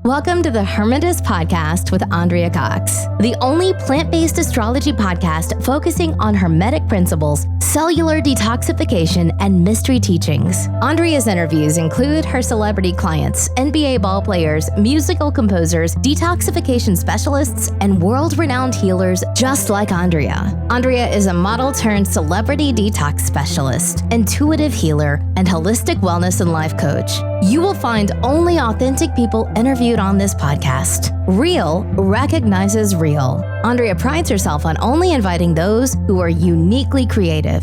Welcome to the Hermetis Podcast with Andrea Cox, the only plant-based astrology podcast focusing on Hermetic principles, cellular detoxification, and mystery teachings. Andrea's interviews include her celebrity clients, NBA ball players, musical composers, detoxification specialists, and world-renowned healers just like Andrea. Andrea is a model-turned-celebrity detox specialist, intuitive healer, and holistic wellness and life coach. You will find only authentic people interviewed on this podcast. Real recognizes real. Andrea prides herself on only inviting those who are uniquely creative.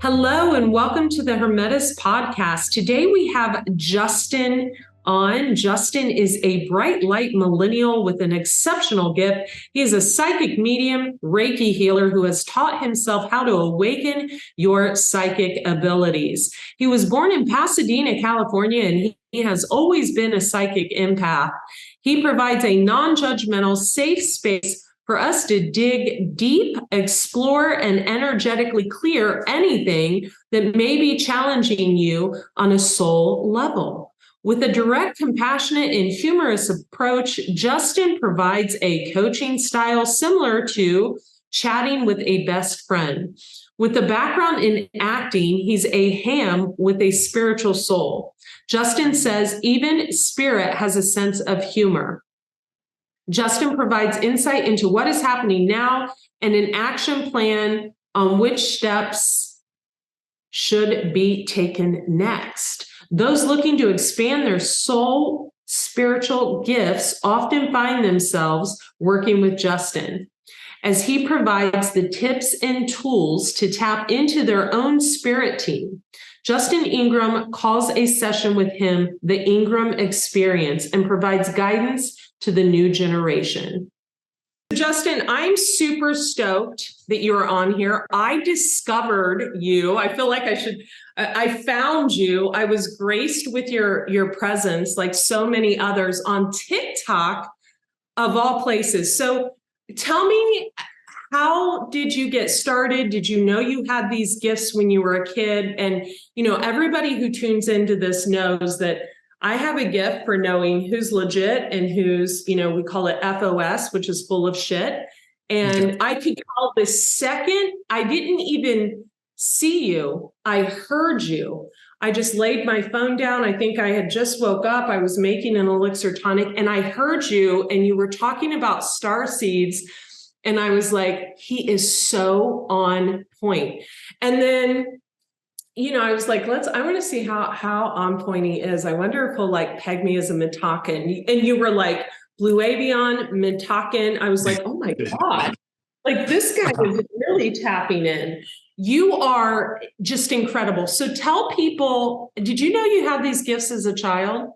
Hello and welcome to the Hermetis Podcast. Today we have Justin on. Justin is a bright light millennial with an exceptional gift. He is a psychic medium, Reiki healer who has taught himself how to awaken your psychic abilities. He was born in Pasadena, California, and he has always been a psychic empath. He provides a non-judgmental, safe space for us to dig deep, explore, and energetically clear anything that may be challenging you on a soul level. With a direct, compassionate, and humorous approach, Justin provides a coaching style similar to chatting with a best friend. With a background in acting, he's a ham with a spiritual soul. Justin says even spirit has a sense of humor. Justin provides insight into what is happening now and an action plan on which steps should be taken next. Those looking to expand their soul spiritual gifts often find themselves working with Justin, as he provides the tips and tools to tap into their own spirit team. Justin Ingram calls a session with him the Ingram Experience and provides guidance to the new generation. Justin, I'm super stoked that you're on here. I discovered you. I feel like I found you. I was graced with your presence, like so many others, on TikTok, of all places. So tell me, how did you get started? Did you know you had these gifts when you were a kid? And, everybody who tunes into this knows that I have a gift for knowing who's legit and who's, we call it FOS, which is full of shit. And I could call the second I didn't even see you, I heard you. I just laid my phone down. I think I had just woke up. I was making an elixir tonic and I heard you and you were talking about star seeds. And I was like, he is so on point. And then I was like, I want to see how on point he is. I wonder if he'll peg me as a Mintakan. And you were like, Blue Avian, Mintakan. I was like, oh my God, this guy is really tapping in. You are just incredible. So tell people, did you know you had these gifts as a child?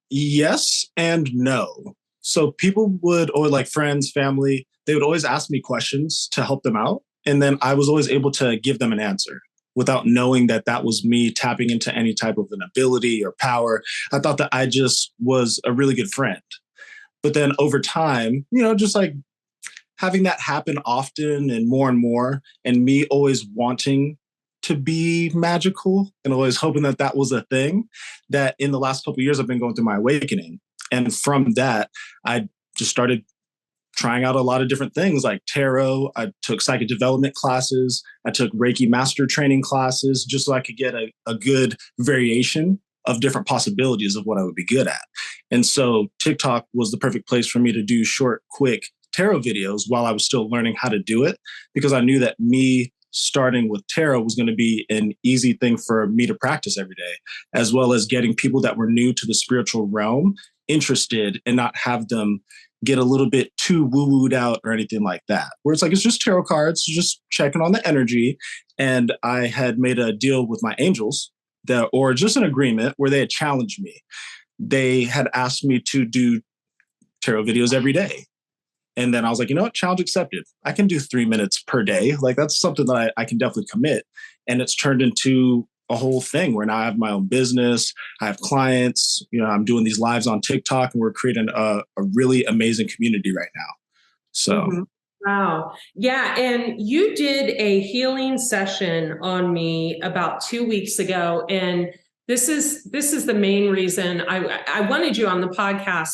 Yes and no. So people would, or friends, family, they would always ask me questions to help them out. And then I was always able to give them an answer without knowing that was me tapping into any type of an ability or power. I thought that I just was a really good friend. But then over time, just having that happen often and more, and me always wanting to be magical and always hoping that was a thing, that in the last couple of years, I've been going through my awakening. And from that, I just started trying out a lot of different things like tarot. I took psychic development classes. I took Reiki master training classes just so I could get a good variation of different possibilities of what I would be good at. And so TikTok was the perfect place for me to do short, quick tarot videos while I was still learning how to do it, because I knew that me starting with tarot was going to be an easy thing for me to practice every day, as well as getting people that were new to the spiritual realm interested and not have them get a little bit too woo-wooed out or anything like that. Where it's just tarot cards, just checking on the energy. And I had made a deal with my angels or just an agreement where they had challenged me. They had asked me to do tarot videos every day. And then I was like, challenge accepted. I can do 3 minutes per day. That's something that I can definitely commit. And it's turned into a whole thing where now I have my own business. I have clients, I'm doing these lives on TikTok and we're creating a really amazing community right now. So Wow. Yeah. And you did a healing session on me about 2 weeks ago. And this is the main reason I wanted you on the podcast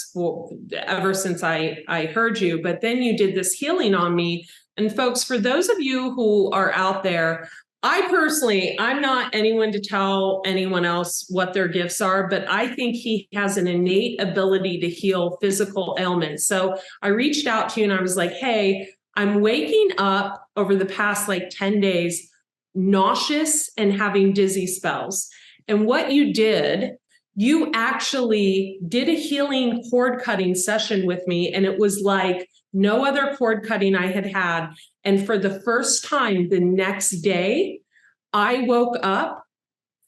ever since I heard you. But then you did this healing on me. And folks, for those of you who are out there, I'm not anyone to tell anyone else what their gifts are, but I think he has an innate ability to heal physical ailments. So I reached out to you and I was like, hey, I'm waking up over the past like 10 days, nauseous and having dizzy spells. And what you actually did a healing cord cutting session with me. And it was like no other cord cutting I had had. And for the first time the next day, I woke up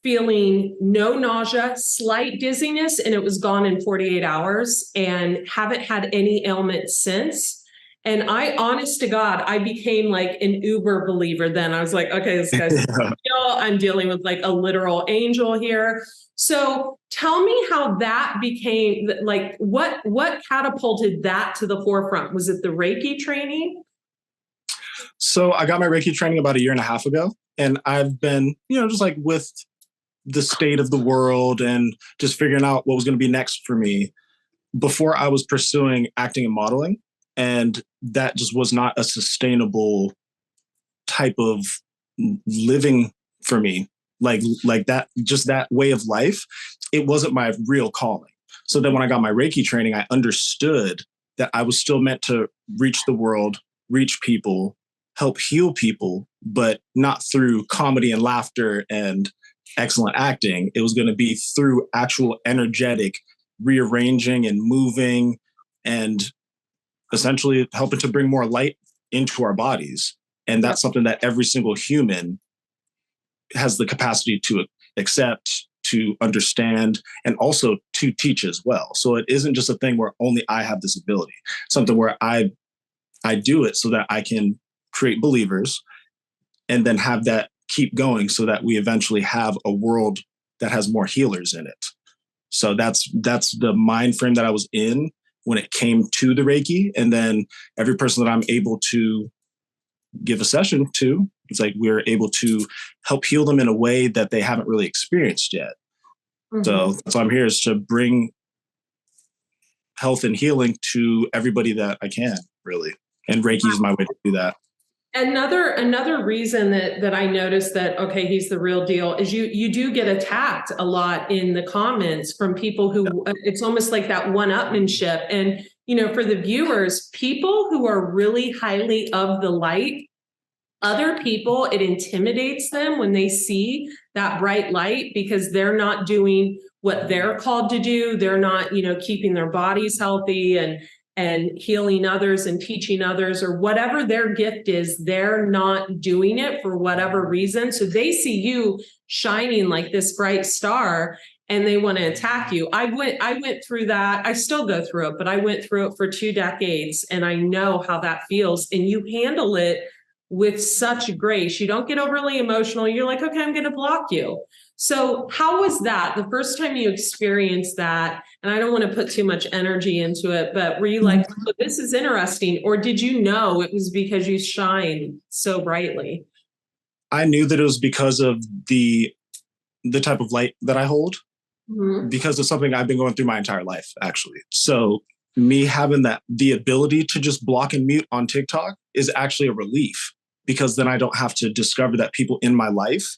feeling no nausea, slight dizziness, and it was gone in 48 hours and haven't had any ailment since. And honest to God, I became like an uber believer then. I was like, okay, this guy's real. I'm dealing with like a literal angel here. So tell me how that became, like, what catapulted that to the forefront? Was it the Reiki training? So I got my Reiki training about 1.5 years ago. And I've been, just like with the state of the world and just figuring out what was going to be next for me before I was pursuing acting and modeling. And that just was not a sustainable type of living for me. Like that, just that way of life, it wasn't my real calling. So then when I got my Reiki training, I understood that I was still meant to reach the world, reach people, help heal people, but not through comedy and laughter and excellent acting. It was going to be through actual energetic rearranging and moving and essentially helping to bring more light into our bodies. And that's something that every single human has the capacity to accept, to understand, and also to teach as well. So it isn't just a thing where only I have this ability, something where I do it so that I can create believers and then have that keep going so that we eventually have a world that has more healers in it. So that's the mind frame that I was in when it came to the Reiki. And then every person that I'm able to give a session to, it's like we're able to help heal them in a way that they haven't really experienced yet. Mm-hmm. So that's why I'm here, is to bring health and healing to everybody that I can, really. And Reiki is my way to do that. Another reason that I noticed that, okay, he's the real deal, is you do get attacked a lot in the comments from people who, it's almost like that one-upmanship. And, for the viewers, people who are really highly of the light, other people, it intimidates them when they see that bright light because they're not doing what they're called to do. They're not, keeping their bodies healthy and healing others and teaching others, or whatever their gift is, they're not doing it for whatever reason. So they see you shining like this bright star and they want to attack you. I went through that. I still go through it, but I went through it for 2 decades and I know how that feels. And you handle it with such grace. You don't get overly emotional. You're like, okay, I'm going to block you. So how was that the first time you experienced that? And I don't want to put too much energy into it, but were you like, oh, this is interesting? Or did you know it was because you shine so brightly? I knew that it was because of the type of light that I hold, because of something I've been going through my entire life, actually. So me having the ability to just block and mute on TikTok is actually a relief, because then I don't have to discover that people in my life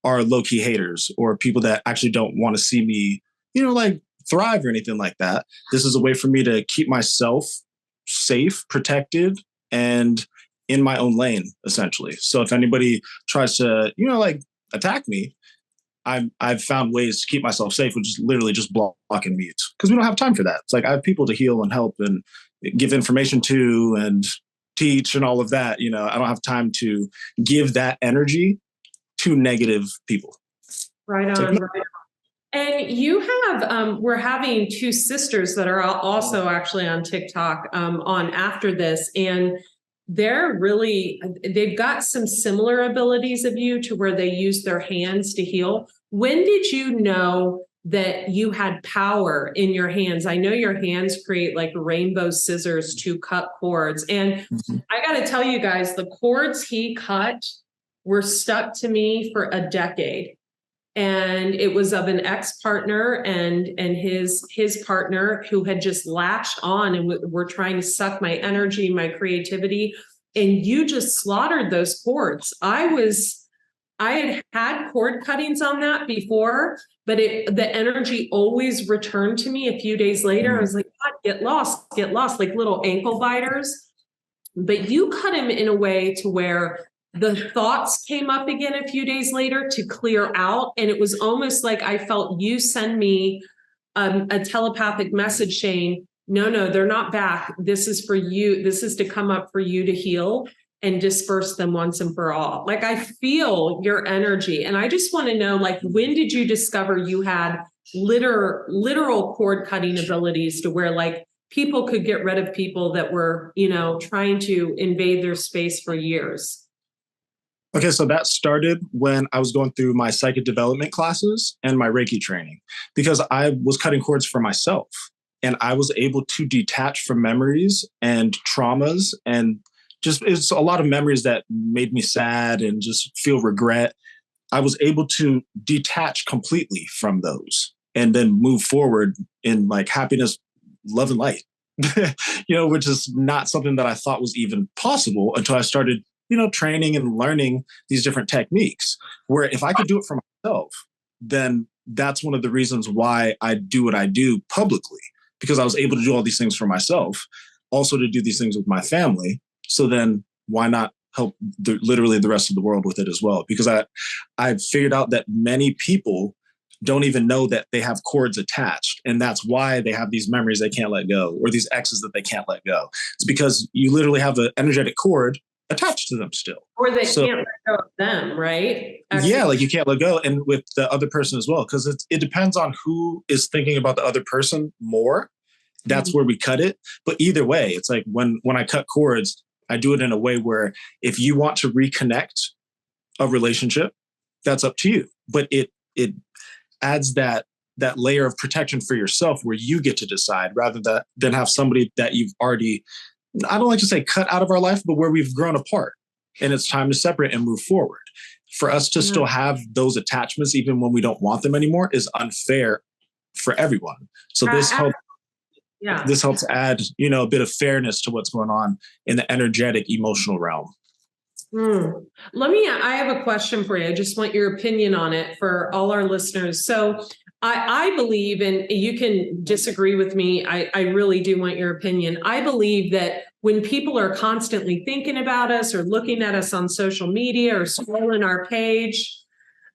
are low-key haters or people that actually don't want to see me, like thrive or anything like that. This is a way for me to keep myself safe, protected, and in my own lane, essentially. So if anybody tries to, like attack me, I've found ways to keep myself safe, which is literally just block and mute, because we don't have time for that. It's like I have people to heal and help and give information to and teach and all of that. I don't have time to give that energy to negative people. Right on. Right on. And you have, we're having 2 sisters that are also actually on TikTok on after this. And they've got some similar abilities of you to where they use their hands to heal. When did you know that you had power in your hands. I know your hands create like rainbow scissors to cut cords. And I got to tell you guys, the cords he cut were stuck to me for a decade. And it was of an ex-partner and his partner who had just latched on and were trying to suck my energy, my creativity. And you just slaughtered those cords. I had cord cuttings on that before, but the energy always returned to me a few days later. I was like, God, get lost, like little ankle biters. But you cut him in a way to where the thoughts came up again a few days later to clear out. And it was almost like I felt you send me a telepathic message saying, no, they're not back. This is for you. This is to come up for you to heal and disperse them once and for all. Like, I feel your energy. And I just want to know, like, when did you discover you had literal cord cutting abilities to where like people could get rid of people that were, trying to invade their space for years? Okay, so that started when I was going through my psychic development classes and my Reiki training, because I was cutting cords for myself and I was able to detach from memories and traumas, and just it's a lot of memories that made me sad and just feel regret. I was able to detach completely from those and then move forward in like happiness, love, and light, which is not something that I thought was even possible until I started training and learning these different techniques, where if I could do it for myself, then that's one of the reasons why I do what I do publicly, because I was able to do all these things for myself, also to do these things with my family. So then why not help literally the rest of the world with it as well? Because I've figured out that many people don't even know that they have cords attached. And that's why they have these memories they can't let go, or these exes that they can't let go. It's because you literally have an energetic cord attached to them still. Or they can't let go of them, right? Actually. Yeah, like you can't let go. And with the other person as well, because it depends on who is thinking about the other person more. That's where we cut it. But either way, it's like when I cut cords, I do it in a way where if you want to reconnect a relationship, that's up to you. But it adds that layer of protection for yourself where you get to decide, rather than have somebody that you've already, I don't like to say cut out of our life, but where we've grown apart and it's time to separate and move forward. For us to still have those attachments, even when we don't want them anymore, is unfair for everyone. So this helps add, a bit of fairness to what's going on in the energetic, emotional realm. I have a question for you. I just want your opinion on it for all our listeners. So I believe, and you can disagree with me, I really do want your opinion. I believe that when people are constantly thinking about us or looking at us on social media or scrolling our page,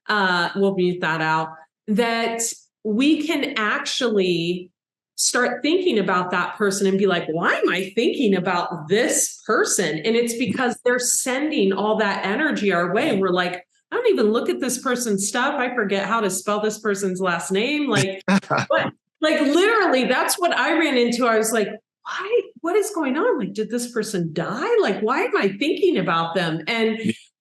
we'll mute that out, that we can actually start thinking about that person and be like, why am I thinking about this person? And it's because they're sending all that energy our way. And we're like, I don't even look at this person's stuff. I forget how to spell this person's last name. Like, what? Like literally, that's what I ran into. I was like, why? What is going on? Like, did this person die? Like, why am I thinking about them? And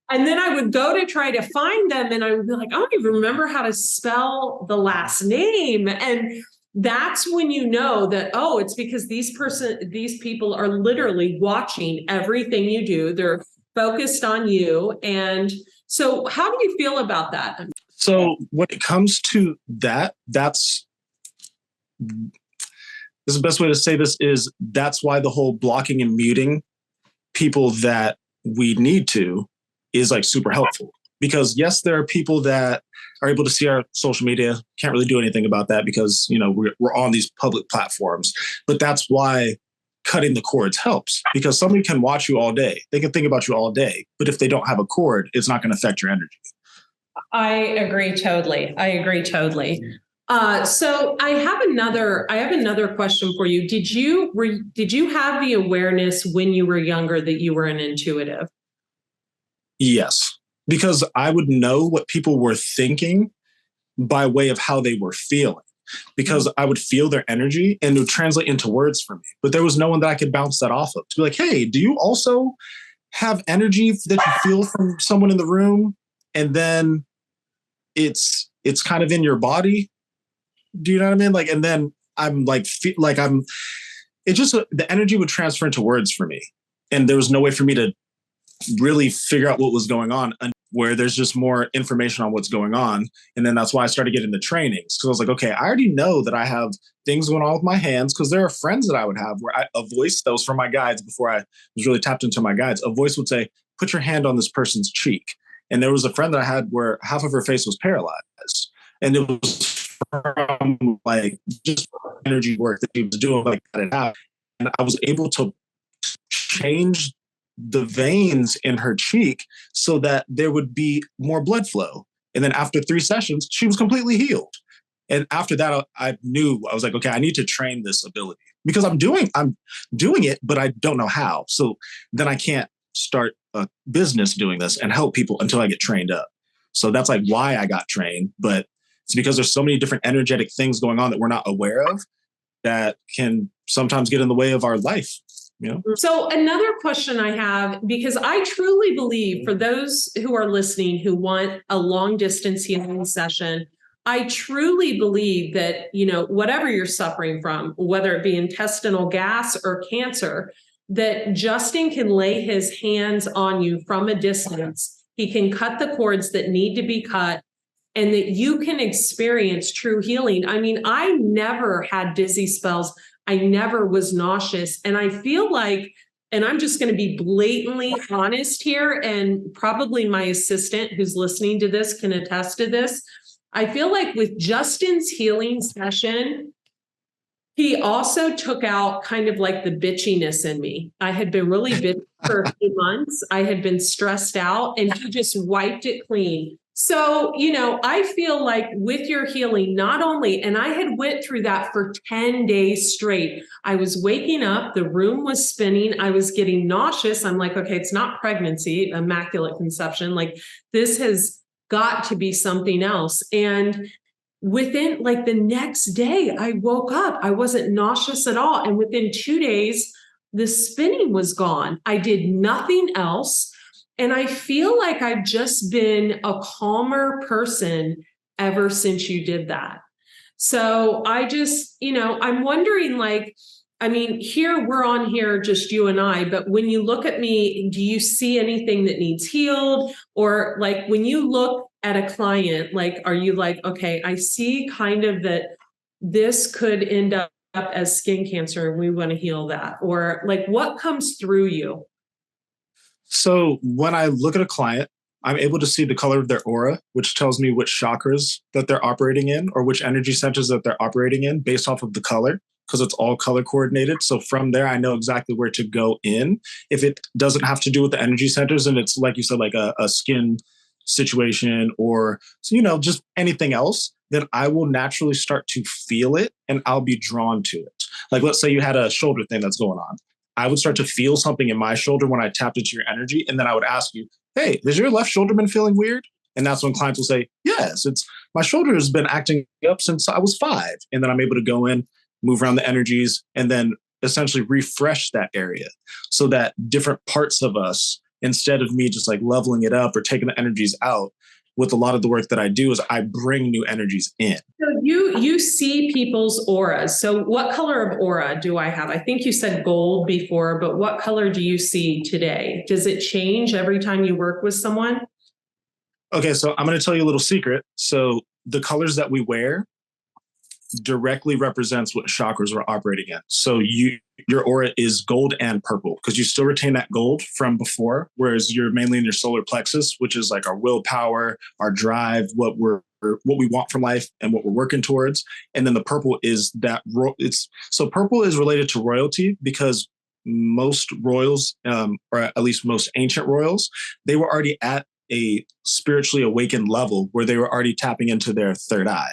then I would go to try to find them and I would be like, I don't even remember how to spell the last name. And that's when you know that, oh, it's because these people are literally watching everything you do. They're focused on you. And so how do you feel about that? So when it comes to that, that's the best way to say this is that's why the whole blocking and muting people that we need to is like super helpful. Because yes, there are people that are able to see our social media, can't really do anything about that because, we're on these public platforms. But that's why cutting the cords helps, because somebody can watch you all day. They can think about you all day. But if they don't have a cord, it's not going to affect your energy. I agree totally. So I have another question for you. Did you have the awareness when you were younger that you were an intuitive? Yes. Because I would know what people were thinking by way of how they were feeling, because I would feel their energy and it would translate into words for me. But there was no one that I could bounce that off of to be like, hey, do you also have energy that you feel from someone in the room? And then it's kind of in your body. Do you know what I mean? Like, and then I'm like, it just, the energy would transfer into words for me. And there was no way for me to really figure out what was going on, where there's just more information on what's going on. And then that's why I started getting the trainings. Cause I was like, okay, I already know that I have things going on with my hands. Cause there are friends that I would have where a voice, that was from my guides before I was really tapped into my guides, a voice would say, put your hand on this person's cheek. And there was a friend that I had where half of her face was paralyzed. And it was from like just energy work that she was doing, like that it happened. And I was able to change the veins in her cheek so that there would be more blood flow. And then after 3 sessions, she was completely healed. And after that, I knew, I was like, okay, I need to train this ability because I'm doing it, but I don't know how. So then I can't start a business doing this and help people until I get trained up. So that's like why I got trained. But it's because there's so many different energetic things going on that we're not aware of that can sometimes get in the way of our life. You know? So another question I have, because I truly believe for those who are listening who want a long distance healing session, I truly believe that, whatever you're suffering from, whether it be intestinal gas or cancer, that Justin can lay his hands on you from a distance. He can cut the cords that need to be cut and that you can experience true healing. I mean, I never had dizzy spells. I never was nauseous. And I feel like, and I'm just going to be blatantly honest here, and probably my assistant who's listening to this can attest to this. I feel like with Justin's healing session, he also took out kind of like the bitchiness in me. I had been really bitchy for a few months. I had been stressed out, and he just wiped it clean. So, I feel like with your healing, not only, and I had went through that for 10 days straight. I was waking up, the room was spinning. I was getting nauseous. I'm like, okay, it's not pregnancy, immaculate conception. Like this has got to be something else. And within like the next day, I woke up, I wasn't nauseous at all. And within 2 days, the spinning was gone. I did nothing else. And I feel like I've just been a calmer person ever since you did that. So I just, I'm wondering, like, I mean, here we're on here, just you and I, but when you look at me, do you see anything that needs healed? Or like when you look at a client, like, are you like, okay, I see kind of that this could end up as skin cancer and we want to heal that? Or like what comes through you? So when I look at a client, I'm able to see the color of their aura, which tells me which chakras that they're operating in or which energy centers that they're operating in based off of the color, because it's all color coordinated. So from there, I know exactly where to go in. If it doesn't have to do with the energy centers and it's like you said, like a skin situation or, just anything else, then I will naturally start to feel it and I'll be drawn to it. Like, let's say you had a shoulder thing that's going on. I would start to feel something in my shoulder when I tapped into your energy. And then I would ask you, hey, has your left shoulder been feeling weird? And that's when clients will say, yes, my shoulder has been acting up since I was 5. And then I'm able to go in, move around the energies, and then essentially refresh that area so that different parts of us, instead of me just like leveling it up or taking the energies out, with a lot of the work that I do is I bring new energies in. So you see people's auras. So what color of aura do I have? I think you said gold before, but what color do you see today? Does it change every time you work with someone? Okay, so I'm going to tell you a little secret. So the colors that we wear directly represents what chakras we're operating in. So your aura is gold and purple because you still retain that gold from before, whereas you're mainly in your solar plexus, which is like our willpower, our drive, what we want from life and what we're working towards. And then the purple is that so purple is related to royalty because most royals, or at least most ancient royals, they were already at a spiritually awakened level where they were already tapping into their third eye.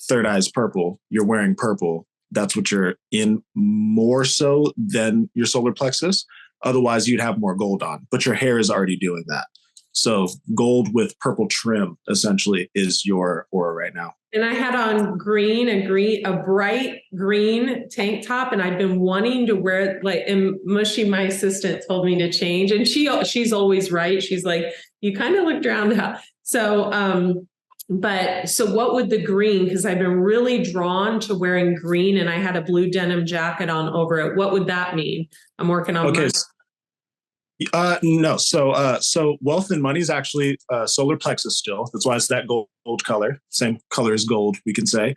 Third eye is purple. You're wearing purple. That's what you're in more so than your solar plexus. Otherwise, you'd have more gold on, but your hair is already doing that. So gold with purple trim essentially is your aura right now. And I had on a bright green tank top, and I've been wanting to wear it. Like, and Mushy, my assistant, told me to change, and she's always right. She's like, you kind of look drowned out. So, But so what would the green, because I've been really drawn to wearing green and I had a blue denim jacket on over it. What would that mean? I'm working on Okay. my. No. So wealth and money is actually solar plexus still. That's why it's that gold color. Same color as gold, we can say.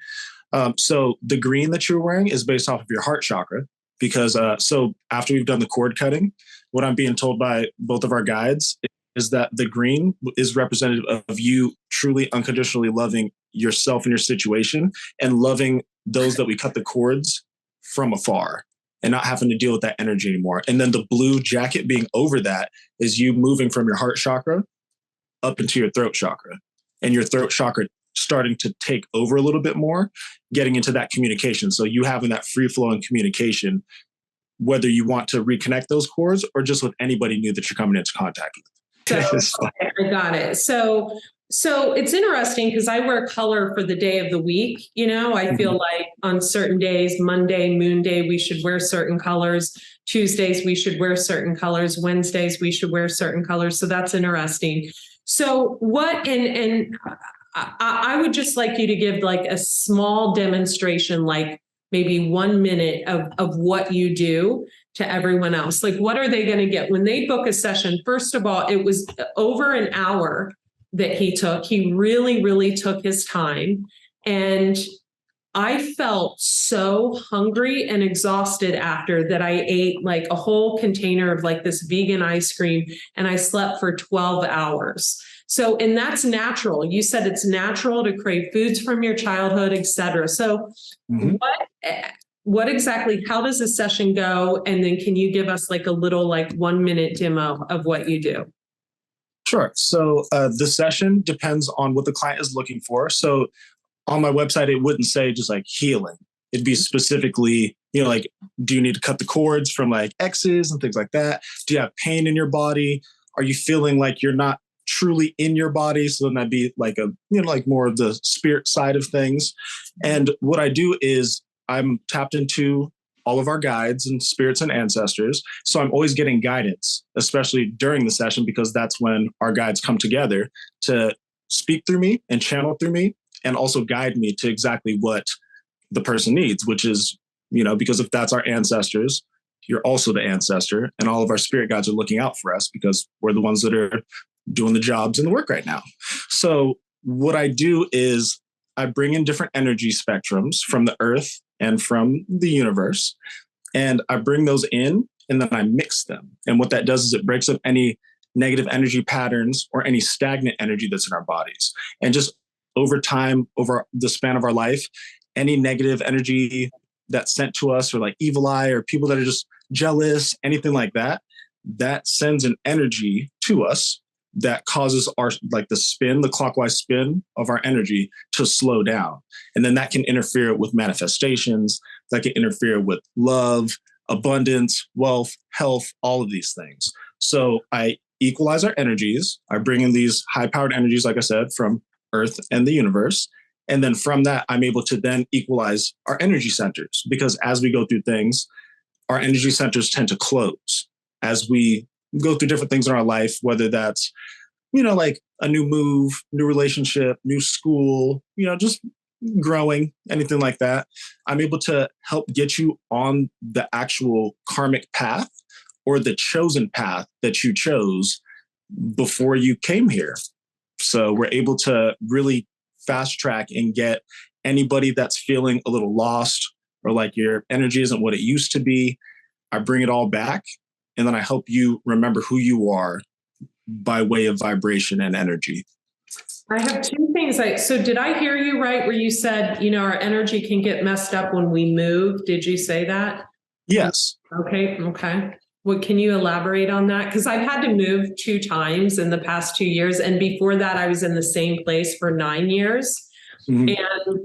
So the green that you're wearing is based off of your heart chakra, because so after we've done the cord cutting, what I'm being told by both of our guides is that the green is representative of you truly unconditionally loving yourself and your situation and loving those that we cut the cords from afar and not having to deal with that energy anymore. And then the blue jacket being over that is you moving from your heart chakra up into your throat chakra, and your throat chakra starting to take over a little bit more, getting into that communication. So you having that free flowing communication, whether you want to reconnect those cords or just with anybody new that you're coming into contact with. So okay, I got it. So it's interesting because I wear color for the day of the week. I feel like on certain days, Monday, moon day, we should wear certain colors. Tuesdays, we should wear certain colors. Wednesdays, we should wear certain colors. So that's interesting. So what, and I would just like you to give like a small demonstration, like maybe 1 minute of what you do to everyone else. Like, what are they going to get when they book a session? First of all, it was over an hour that he took. He really, really took his time. And I felt so hungry and exhausted after that. I ate like a whole container of like this vegan ice cream and I slept for 12 hours. So, and that's natural. You said it's natural to crave foods from your childhood, et cetera. So what exactly, how does a session go? And then can you give us like a little like 1 minute demo of what you do? Sure. So the session depends on what the client is looking for. So on my website, it wouldn't say just like healing. It'd be specifically, like, do you need to cut the cords from like exes and things like that? Do you have pain in your body? Are you feeling like you're not truly in your body? So then that'd be like like more of the spirit side of things. And what I do is I'm tapped into all of our guides and spirits and ancestors. So I'm always getting guidance, especially during the session, because that's when our guides come together to speak through me and channel through me and also guide me to exactly what the person needs, which is, because if that's our ancestors, you're also the ancestor, and all of our spirit guides are looking out for us because we're the ones that are doing the jobs and the work right now. So what I do is I bring in different energy spectrums from the earth and from the universe, and I bring those in and then I mix them. And what that does is it breaks up any negative energy patterns or any stagnant energy that's in our bodies. And just over time, over the span of our life, any negative energy that's sent to us, or like evil eye or people that are just jealous, anything like that, that sends an energy to us that causes our, like the clockwise spin of our energy to slow down. And then that can interfere with manifestations, that can interfere with love, abundance, wealth, health, all of these things. So I equalize our energies. I bring in these high-powered energies, like I said, from Earth and the universe. And then from that, I'm able to then equalize our energy centers, because as we go through things, our energy centers tend to close as we go through different things in our life, whether that's, like a new move, new relationship, new school, just growing, anything like that. I'm able to help get you on the actual karmic path or the chosen path that you chose before you came here. So we're able to really fast track and get anybody that's feeling a little lost or like your energy isn't what it used to be. I bring it all back, and then I help you remember who you are by way of vibration and energy. I have two things. So did I hear you right where you said, our energy can get messed up when we move? Did you say that? Yes. Okay. What can you elaborate on that? Because I've had to move 2 times in the past 2 years. And before that, I was in the same place for 9 years. Mm-hmm. And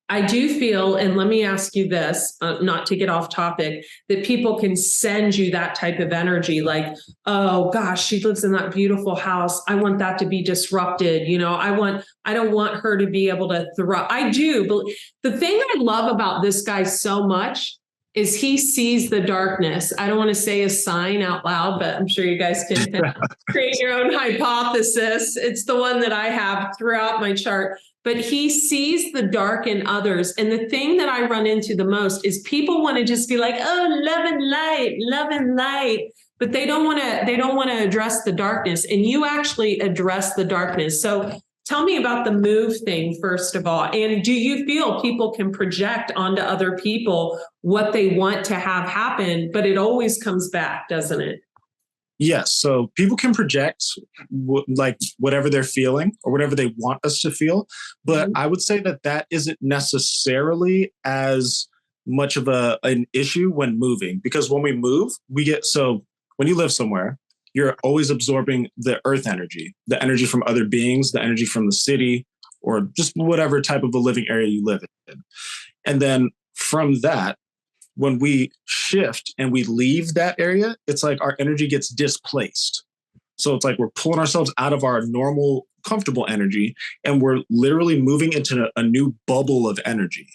I do feel, and let me ask you this, not to get off topic, that people can send you that type of energy like, oh gosh, she lives in that beautiful house. I want that to be disrupted. I don't want her to be able to thrive. I do. But the thing I love about this guy so much is he sees the darkness. I don't want to say a sign out loud, but I'm sure you guys can create your own hypothesis. It's the one that I have throughout my chart. But he sees the dark in others. And the thing that I run into the most is people want to just be like, oh, love and light, love and light. But they don't want to address the darkness. And you actually address the darkness. So tell me about the move thing, first of all. And do you feel people can project onto other people what they want to have happen, but it always comes back, doesn't it? Yes. So people can project like whatever they're feeling or whatever they want us to feel. But I would say that isn't necessarily as much of an issue when moving, because when we move, when you live somewhere, you're always absorbing the earth energy, the energy from other beings, the energy from the city, or just whatever type of a living area you live in. And then from that, when we shift and we leave that area, it's like our energy gets displaced. So it's like we're pulling ourselves out of our normal, comfortable energy, and we're literally moving into a new bubble of energy.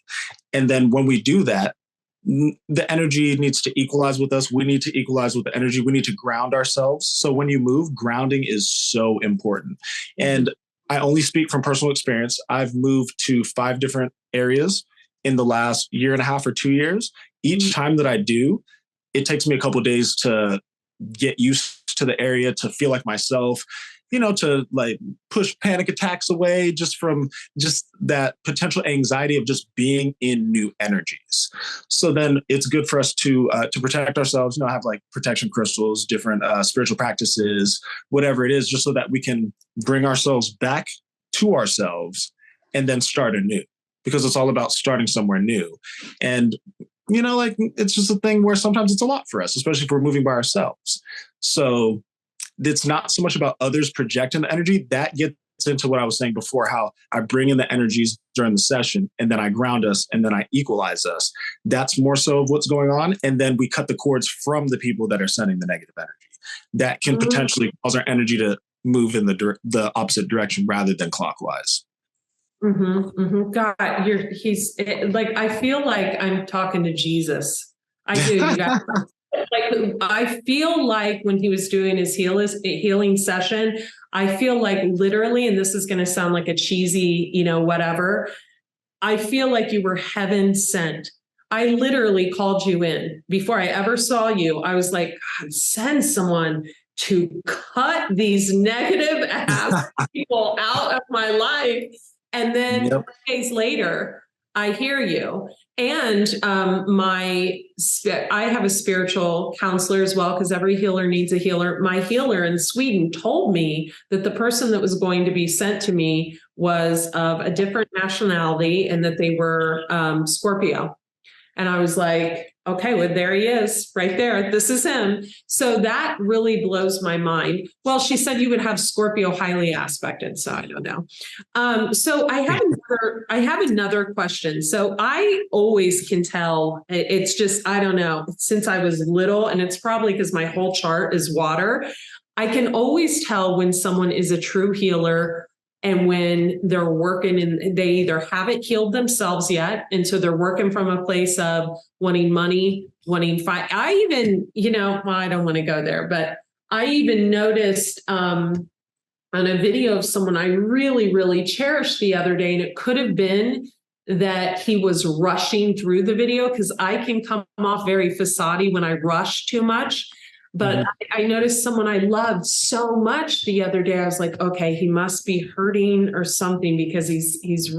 And then when we do that, the energy needs to equalize with us. We need to equalize with the energy. We need to ground ourselves. So when you move, grounding is so important. And I only speak from personal experience. I've moved to 5 different areas in the last year and a half or 2 years. Each time that I do, it takes me a couple of days to get used to the area, to feel like myself, to like push panic attacks away just from just that potential anxiety of just being in new energies. So then it's good for us to protect ourselves, have like protection crystals, different spiritual practices, whatever it is, just so that we can bring ourselves back to ourselves and then start anew, because it's all about starting somewhere new. And like it's just a thing where sometimes it's a lot for us, especially if we're moving by ourselves. So it's not so much about others projecting the energy. That gets into what I was saying before, how I bring in the energies during the session and then I ground us and then I equalize us. That's more so of what's going on. And then we cut the cords from the people that are sending the negative energy. That can potentially cause our energy to move in the opposite direction rather than clockwise. God, he's like, I feel like I'm talking to Jesus. I do. You guys. Like, I feel like when he was doing his healing session, I feel like literally, and this is going to sound like a cheesy, whatever. I feel like you were heaven sent. I literally called you in before I ever saw you. I was like, God, send someone to cut these negative ass people out of my life. And then 3 days later, I hear you. And I have a spiritual counselor as well, because every healer needs a healer. My healer in Sweden told me that the person that was going to be sent to me was of a different nationality and that they were Scorpio. And I was like, okay, well, there he is right there. This is him. So that really blows my mind. Well, she said you would have Scorpio highly aspected. So I don't know. So I have another question. So I always can tell, it's just, I don't know, since I was little, and it's probably because my whole chart is water. I can always tell when someone is a true healer and when they're working and they either haven't healed themselves yet. And so they're working from a place of wanting money, wanting fight. I even, I don't want to go there, but I even noticed on a video of someone I really, really cherished the other day, and it could have been that he was rushing through the video, because I can come off very facade when I rush too much. But I noticed someone I loved so much the other day. I was like, okay, he must be hurting or something, because he's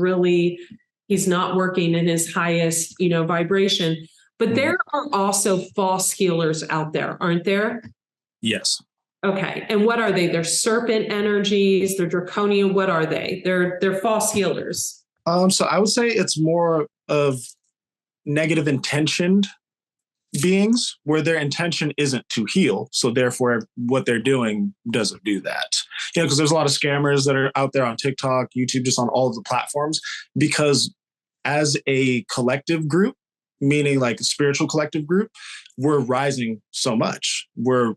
not working in his highest, vibration. But there are also false healers out there, aren't there? Yes. Okay. And what are they? They're serpent energies, they're draconian. What are they? They're false healers. So I would say it's more of negative intentioned beings where their intention isn't to heal. So therefore what they're doing doesn't do that. Because there's a lot of scammers that are out there on TikTok, YouTube, just on all of the platforms, because as a collective group, meaning like a spiritual collective group, we're rising so much. We're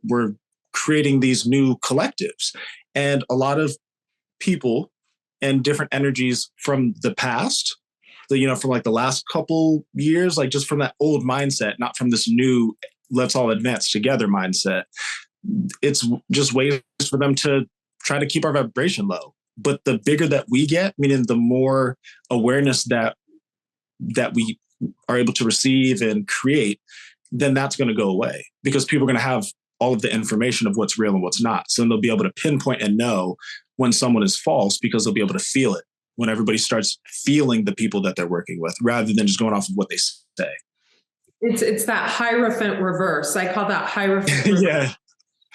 creating these new collectives, and a lot of people and different energies from the past from like the last couple years, like just from that old mindset, not from this new, let's all advance together mindset. It's just ways for them to try to keep our vibration low. But the bigger that we get, meaning the more awareness that we are able to receive and create, then that's going to go away, because people are going to have all of the information of what's real and what's not. So then they'll be able to pinpoint and know when someone is false, because they'll be able to feel it when everybody starts feeling the people that they're working with, rather than just going off of what they say. It's that Hierophant reverse. I call that Hierophant reverse. Yeah.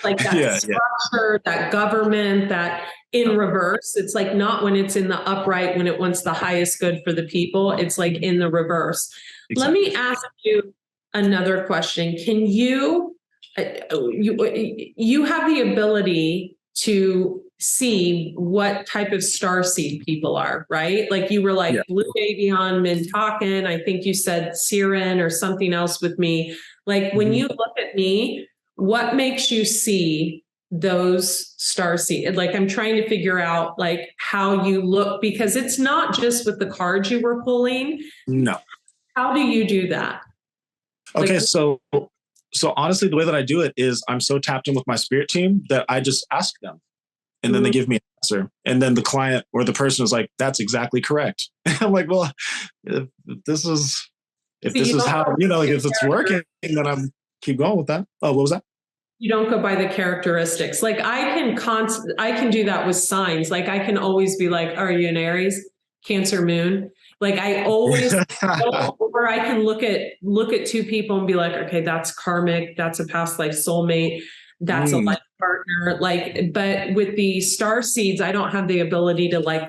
Like that structure, that government, that in reverse. It's like not when it's in the upright, when it wants the highest good for the people. It's like in the reverse. Exactly. Let me ask you another question. Can you have the ability to see what type of starseed people are, right? Like you were like Blue Avian, Mintakan, I think you said Siren or something else with me. Like when you look at me, what makes you see those starseed? Like I'm trying to figure out like how you look, because it's not just with the cards you were pulling. No. How do you do that? Okay, so honestly, the way that I do it is I'm so tapped in with my spirit team that I just ask them, and then they give me an answer. And then the client or the person is like, that's exactly correct. I'm like, well, if this is how, like if it's working, then I'm keep going with that. Oh, what was that? You don't go by the characteristics. Like I can do that with signs. Like I can always be like, are you an Aries, Cancer moon? Like I always, or I can look at two people and be like, okay, that's karmic. That's a past life soulmate. That's a life partner. Like, but with the star seeds, I don't have the ability to like,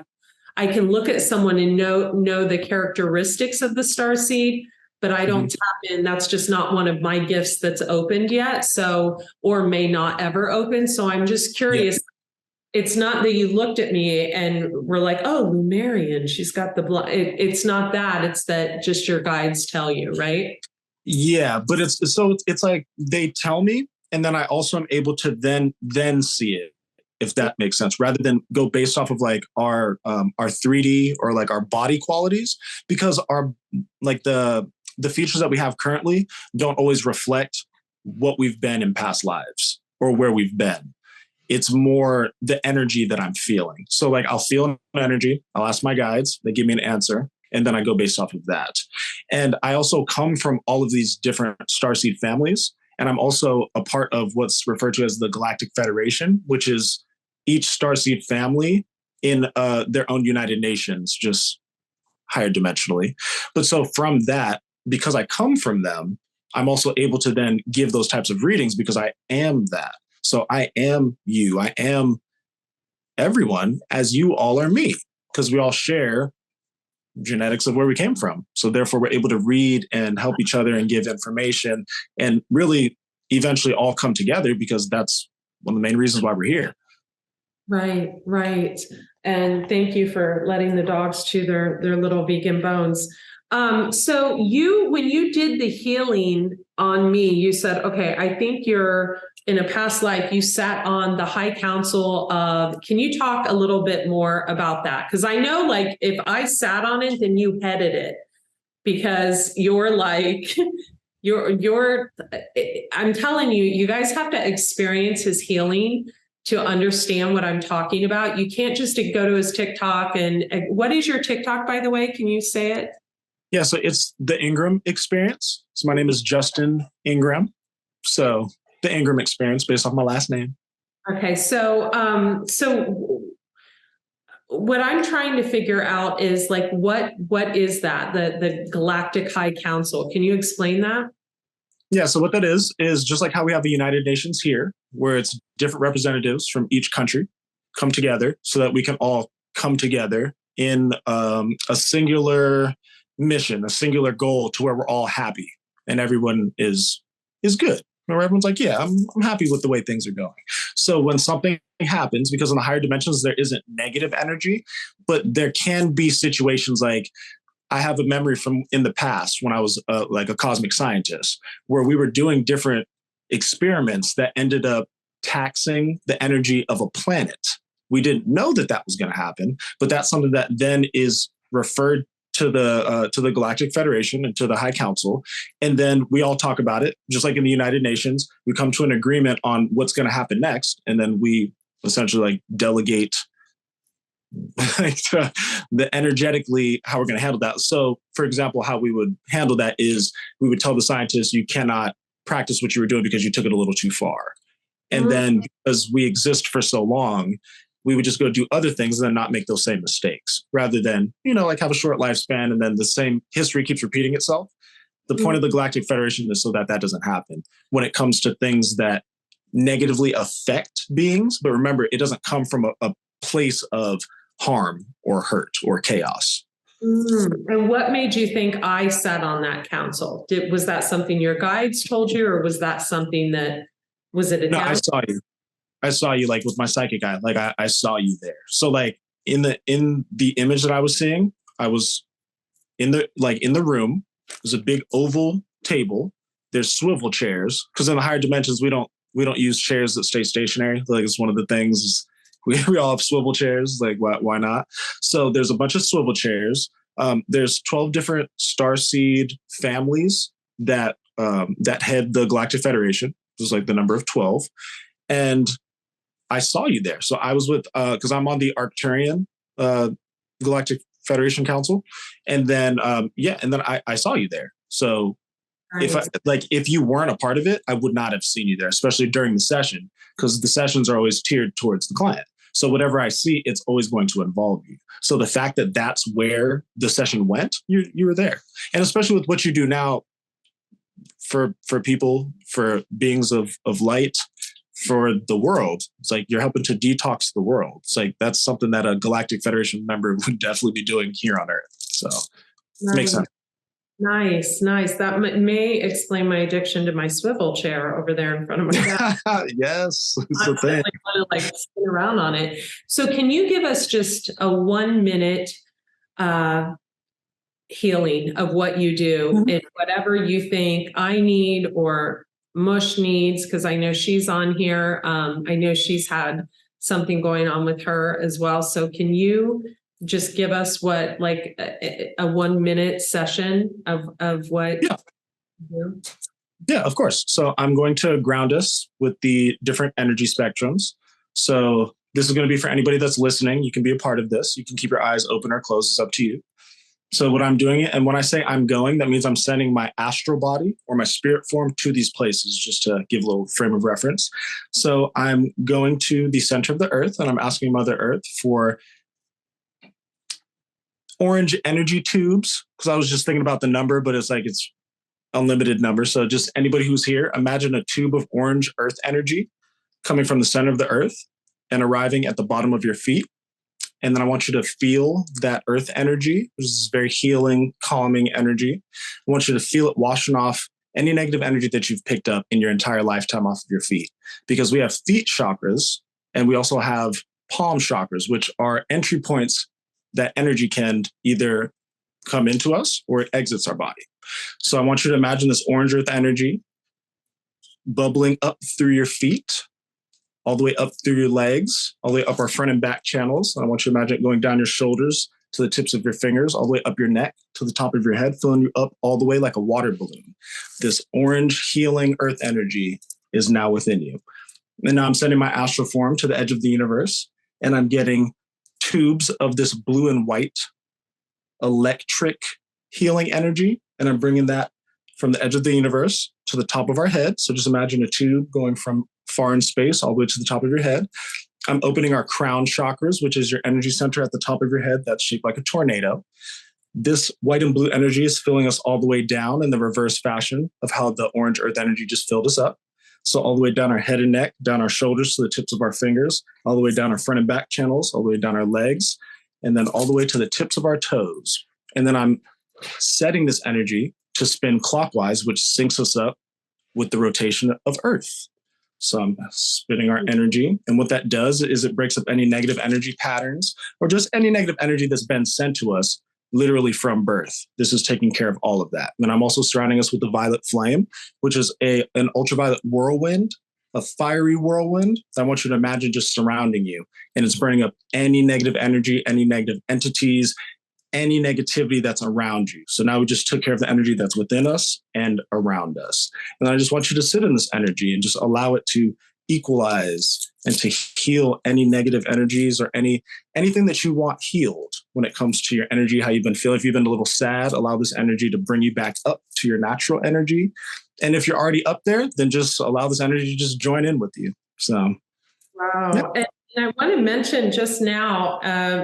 I can look at someone and know the characteristics of the star seed, but I don't tap in. That's just not one of my gifts that's opened yet. So, or may not ever open. So I'm just curious. Yeah. It's not that you looked at me and were like, oh, Lumerian, she's got the blood. It's not that. It's that just your guides tell you, right? Yeah, but it's like they tell me, and then I also am able to then see it, if that makes sense, rather than go based off of like our 3D or like our body qualities, because our like the features that we have currently don't always reflect what we've been in past lives or where we've been. It's more the energy that I'm feeling. So like I'll feel an energy, I'll ask my guides, they give me an answer, and then I go based off of that. And I also come from all of these different starseed families. And I'm also a part of what's referred to as the Galactic Federation, which is each starseed family in their own United Nations, just higher dimensionally. But so from that, because I come from them, I'm also able to then give those types of readings because I am that. So I am you. I am everyone, as you all are me, because we all share genetics of where we came from. So therefore, we're able to read and help each other and give information and really eventually all come together, because that's one of the main reasons why we're here. Right, right. And thank you for letting the dogs chew their little vegan bones. So when you did the healing on me, you said, okay, I think you're in a past life, you sat on the High Council of, can you talk a little bit more about that? Because I know like if I sat on it, then you headed it, because you're like, I'm telling you, you guys have to experience his healing to understand what I'm talking about. You can't just go to his TikTok and what is your TikTok, by the way? Can you say it? Yeah, so it's the Ingram Experience. So my name is Justin Ingram. So the Ingram Experience, based off my last name. Okay, so what I'm trying to figure out is like what is that? The Galactic High Council. Can you explain that? Yeah, so what that is just like how we have the United Nations here, where it's different representatives from each country come together so that we can all come together in a singular mission, a singular goal to where we're all happy and everyone is good. Where everyone's like, yeah, I'm happy with the way things are going. So when something happens, because in the higher dimensions, there isn't negative energy, but there can be situations like, I have a memory from in the past when I was like a cosmic scientist, where we were doing different experiments that ended up taxing the energy of a planet. We didn't know that was going to happen, but that's something that then is referred to the Galactic Federation and to the High Council, and then we all talk about it, just like in the United Nations. We come to an agreement on what's going to happen next, and then we essentially like delegate the energetically how we're going to handle that. So, for example, how we would handle that is we would tell the scientists, you cannot practice what you were doing because you took it a little too far. And then because we exist for so long, we would just go do other things and then not make those same mistakes, rather than, like have a short lifespan and then the same history keeps repeating itself. The point of the Galactic Federation is so that that doesn't happen when it comes to things that negatively affect beings. But remember, it doesn't come from a place of harm or hurt or chaos. And what made you think I sat on that council? Was that something your guides told you, or was that something that was it? No, I saw you like with my psychic eye. Like I saw you there. So like in the image that I was seeing, I was in the room. There's a big oval table. There's swivel chairs, because in the higher dimensions we don't use chairs that stay stationary. Like it's one of the things. We all have swivel chairs. Like why not? So there's a bunch of swivel chairs. There's 12 different starseed families that head the Galactic Federation. Just like the number of 12. And I saw you there. So I was with, because I'm on the Arcturian Galactic Federation Council. And then, and then I saw you there. So if you weren't a part of it, I would not have seen you there, especially during the session, because the sessions are always tiered towards the client. So whatever I see, it's always going to involve you. So the fact that that's where the session went, you were there. And especially with what you do now, for people, for beings of light, for the world, it's like you're helping to detox the world. It's like that's something that a Galactic Federation member would definitely be doing here on Earth. So it makes sense. Nice. That may explain my addiction to my swivel chair over there in front of my desk. Yes, it's I'm the thing. like spin around on it. So can you give us just a 1 minute healing of what you do and whatever you think I need or Mush needs, because I know she's on here. I know she's had something going on with her as well. So can you just give us what, like a 1 minute session of what? Yeah. You do? Yeah, of course. So I'm going to ground us with the different energy spectrums. So this is going to be for anybody that's listening. You can be a part of this. You can keep your eyes open or closed. It's up to you. So what I'm doing, and when I say I'm going, that means I'm sending my astral body or my spirit form to these places, just to give a little frame of reference. So I'm going to the center of the earth, and I'm asking Mother Earth for orange energy tubes, because I was just thinking about the number, but it's unlimited number. So just anybody who's here, imagine a tube of orange earth energy coming from the center of the earth and arriving at the bottom of your feet. And then I want you to feel that earth energy, which is very healing, calming energy. I want you to feel it washing off any negative energy that you've picked up in your entire lifetime off of your feet. Because we have feet chakras, and we also have palm chakras, which are entry points that energy can either come into us or it exits our body. So I want you to imagine this orange earth energy bubbling up through your feet, all the way up through your legs, all the way up our front and back channels. I want you to imagine it going down your shoulders to the tips of your fingers, all the way up your neck to the top of your head, filling you up all the way like a water balloon. This orange healing earth energy is now within you. And now I'm sending my astral form to the edge of the universe, and I'm getting tubes of this blue and white electric healing energy. And I'm bringing that from the edge of the universe to the top of our head. So just imagine a tube going from far in space all the way to the top of your head. I'm opening our crown chakras, which is your energy center at the top of your head that's shaped like a tornado. This white and blue energy is filling us all the way down in the reverse fashion of how the orange earth energy just filled us up. So all the way down our head and neck, down our shoulders to the tips of our fingers, all the way down our front and back channels, all the way down our legs, and then all the way to the tips of our toes. And then I'm setting this energy to spin clockwise, which syncs us up with the rotation of Earth. So I'm spinning our energy. And what that does is it breaks up any negative energy patterns or just any negative energy that's been sent to us literally from birth. This is taking care of all of that. And I'm also surrounding us with the violet flame, which is an ultraviolet whirlwind, a fiery whirlwind. I want you to imagine just surrounding you. And it's burning up any negative energy, any negative entities, any negativity that's around you. So now we just took care of the energy that's within us and around us. And I just want you to sit in this energy and just allow it to equalize and to heal any negative energies or anything that you want healed when it comes to your energy, how you've been feeling. If you've been a little sad, allow this energy to bring you back up to your natural energy. And if you're already up there, then just allow this energy to just join in with you. So, wow. Yeah. And I want to mention just now,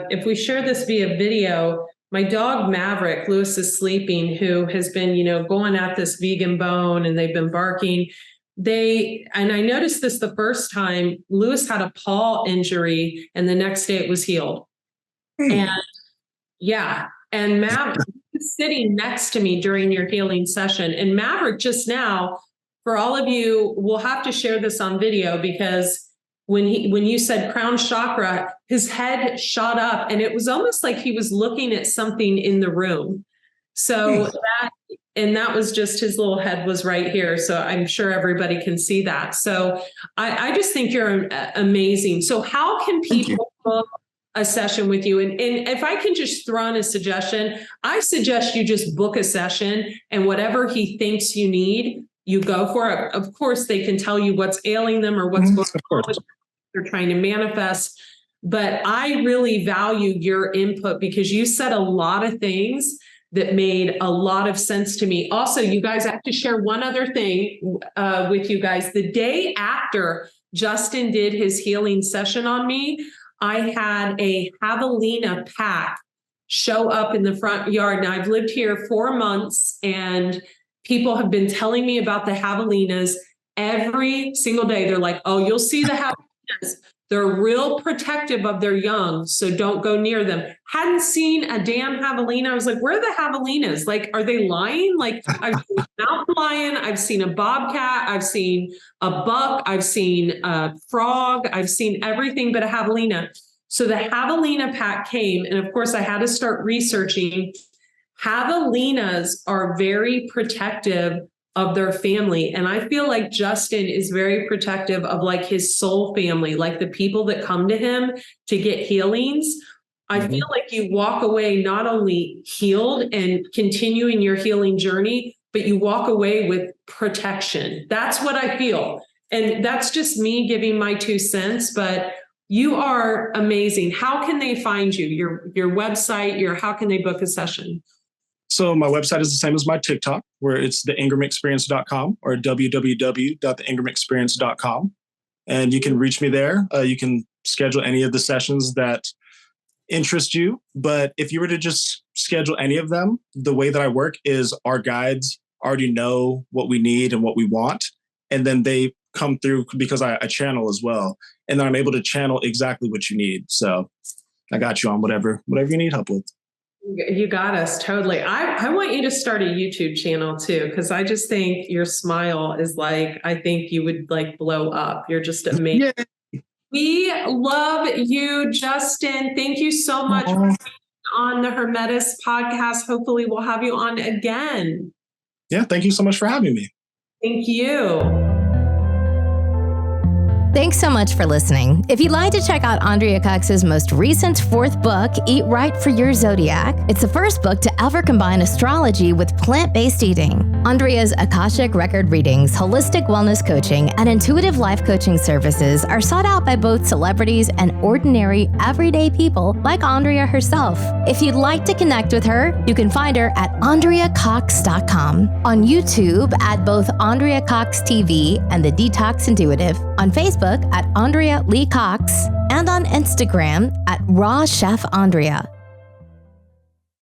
if we share this via video, my dog Maverick, Lewis is sleeping, who has been, going at this vegan bone, and they've been barking. And I noticed this the first time, Lewis had a paw injury and the next day it was healed. And Maverick was sitting next to me during your healing session. And Maverick just now, for all of you, we'll have to share this on video, because when you said crown chakra, his head shot up and it was almost like he was looking at something in the room. So that was just, his little head was right here. So I'm sure everybody can see that. So I just think you're amazing. So how can people book a session with you? And if I can just throw in a suggestion, I suggest you just book a session, and whatever he thinks you need, you go for it. Of course, they can tell you what's ailing them or what's going on, what they're trying to manifest. But I really value your input, because you said a lot of things that made a lot of sense to me. Also, you guys, I have to share one other thing with you guys. The day after Justin did his healing session on me, I had a javelina pack show up in the front yard. Now, I've lived here 4 months, and people have been telling me about the javelinas every single day. They're like, oh, you'll see the javelinas. They're real protective of their young, so don't go near them. Hadn't seen a damn javelina. I was like, where are the javelinas? Like, are they lying? Like, I've seen a mountain lion, I've seen a bobcat, I've seen a buck, I've seen a frog, I've seen everything but a javelina. So the javelina pack came, and of course I had to start researching. Javelinas are very protective of their family. And I feel like Justin is very protective of like his soul family, like the people that come to him to get healings. I feel like you walk away not only healed and continuing your healing journey, but you walk away with protection. That's what I feel. And that's just me giving my 2 cents, but you are amazing. How can they find you? Your website, how can they book a session? So my website is the same as my TikTok, where it's the ingramexperience.com or www.theingram.experience.com. And you can reach me there. You can schedule any of the sessions that interest you. But if you were to just schedule any of them, the way that I work is our guides already know what we need and what we want. And then they come through, because I channel as well. And then I'm able to channel exactly what you need. So I got you on whatever you need help with. You got us. Totally. I want you to start a YouTube channel too, because I just think your smile is like, I think you would like blow up. You're just amazing. Yeah. We love you, Justin. Thank you so much for being on the Hermetis podcast. Hopefully we'll have you on again. Yeah. Thank you so much for having me. Thank you. Thanks so much for listening. If you'd like to check out Andrea Cox's most recent 4th book, Eat Right for Your Zodiac, it's the first book to ever combine astrology with plant-based eating. Andrea's Akashic record readings, holistic wellness coaching, and intuitive life coaching services are sought out by both celebrities and ordinary, everyday people like Andrea herself. If you'd like to connect with her, you can find her at AndreaCox.com, on YouTube at both Andrea Cox TV and The Detox Intuitive, on Facebook at Andrea Lee Cox, and on Instagram at Raw Chef Andrea.